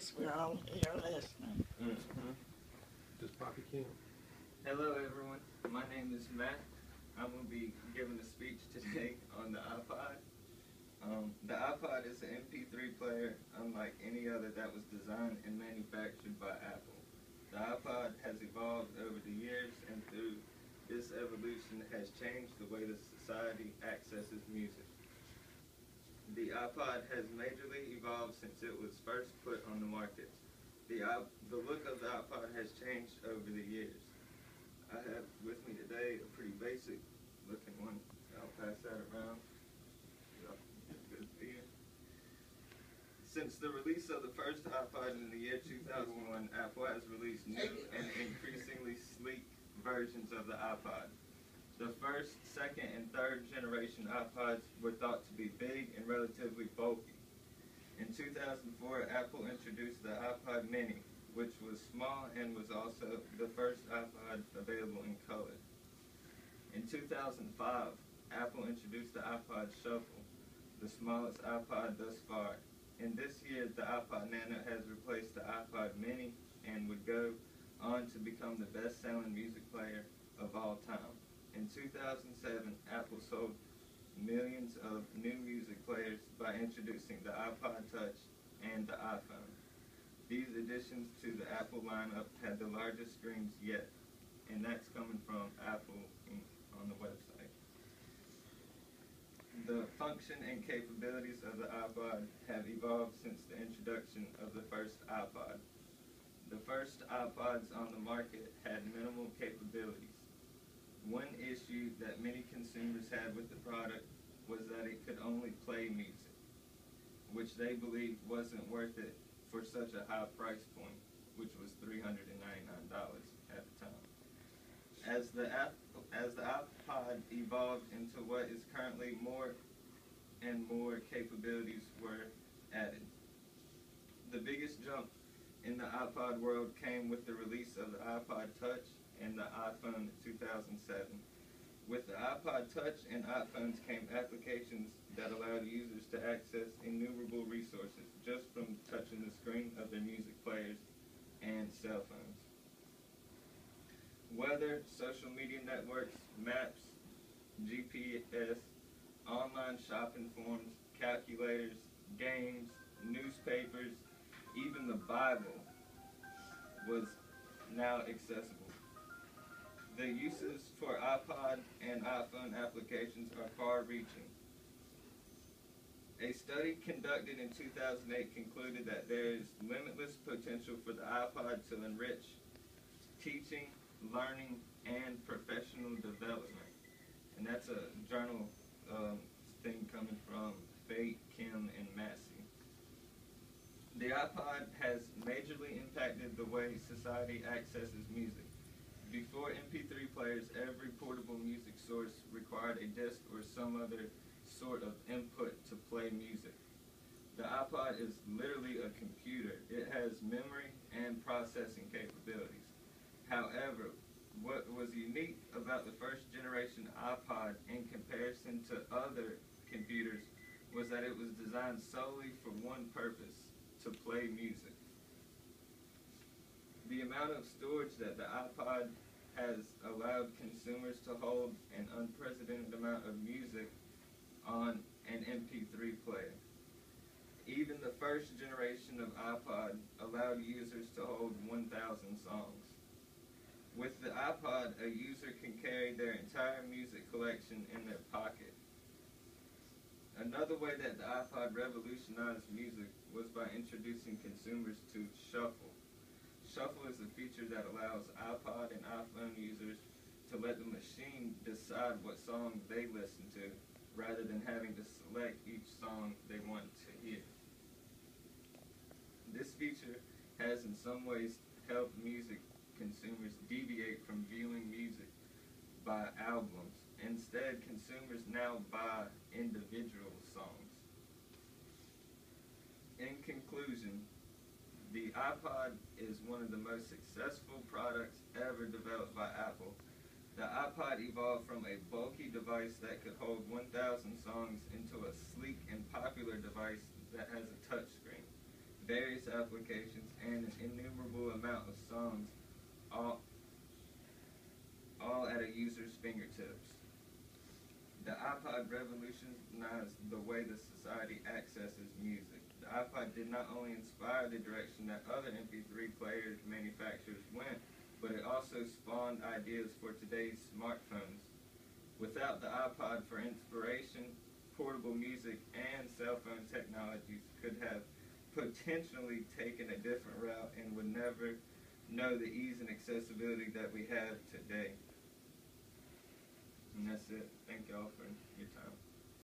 guess we're all here listening. Just Poppy Kim. Hello everyone, my name is Matt. I'm going to be giving a speech today on the iPod. The iPod is an MP3 player unlike any other that was designed and manufactured by Apple. The iPod has evolved over the years, and through this evolution has changed the way the society accesses music. The iPod has majorly evolved since it was first put on the market. The look of the iPod has changed over the years. I have with me today a pretty basic looking one. I'll pass that around. Good view. Since the release of the first iPod in the year 2001, Apple has released new and increasingly sleek versions of the iPod. The first, second, and third generation iPods were thought to be big and relatively bulky. In 2004, Apple introduced the iPod Mini, which was small and was also the first iPod available in color. In 2005, Apple introduced the iPod Shuffle, the smallest iPod thus far. And this year, the iPod Nano has replaced the iPod Mini and would go on to become the best-selling music player of all time. In 2007, Apple sold millions of new music players by introducing the iPod Touch and the iPhone. These additions to the Apple lineup had the largest screens yet, and that's coming from Apple Inc. on the website. The function and capabilities of the iPod have evolved since the introduction of the first iPod. The first iPods on the market had minimal capabilities. One issue that many consumers had with the product was that it could only play music, which they believed wasn't worth it for such a high price point, which was $399 at the time. As the iPod evolved into what is currently more and more capabilities were added. The biggest jump in the iPod world came with the release of the iPod Touch and the iPhone in 2007. With the iPod Touch and iPhones came applications that allowed users to access innumerable resources just from touching the screen of their music players and cell phones. Weather, social media networks, maps, GPS, online shopping forums, calculators, games, newspapers, even the Bible was now accessible. The uses for iPod and iPhone applications are far-reaching. A study conducted in 2008 concluded that there is limitless potential for the iPod to enrich teaching, learning, and professional development. And that's a journal thing coming from Faye, Kim, and Massey. The iPod has majorly impacted the way society accesses music. Before MP3 players, every portable music source required a disc or some other sort of input to play music. The iPod is literally a computer. It has memory and processing capabilities. However, what was unique about the first generation iPod in comparison to other computers was that it was designed solely for one purpose: to play music. The amount of storage that the iPod has allowed consumers to hold an unprecedented amount of music on an MP3 player. Even the first generation of iPod allowed users to hold 1,000 songs. With the iPod, a user can carry their entire music collection in their pocket. Another way that the iPod revolutionized music was by introducing consumers to Shuffle. Shuffle is a feature that allows iPod and iPhone users to let the machine decide what song they listen to, rather than having to select each song they want to hear. This feature has in some ways helped music consumers deviate from viewing music by albums. Instead, consumers now buy individual songs. In conclusion, the iPod is one of the most successful products ever developed by Apple. The iPod evolved from a bulky device that could hold 1,000 songs into a sleek and popular device that has a touchscreen. various applications, and an innumerable amount of songs, all at a user's fingertips. The iPod revolutionized the way the society accesses music. The iPod did not only inspire the direction that other MP3 players manufacturers went, but it also spawned ideas for today's smartphones. Without the iPod for inspiration, portable music and cell phone technologies could have potentially taken a different route and would never know the ease and accessibility that we have today. And that's it. Thank y'all for your time.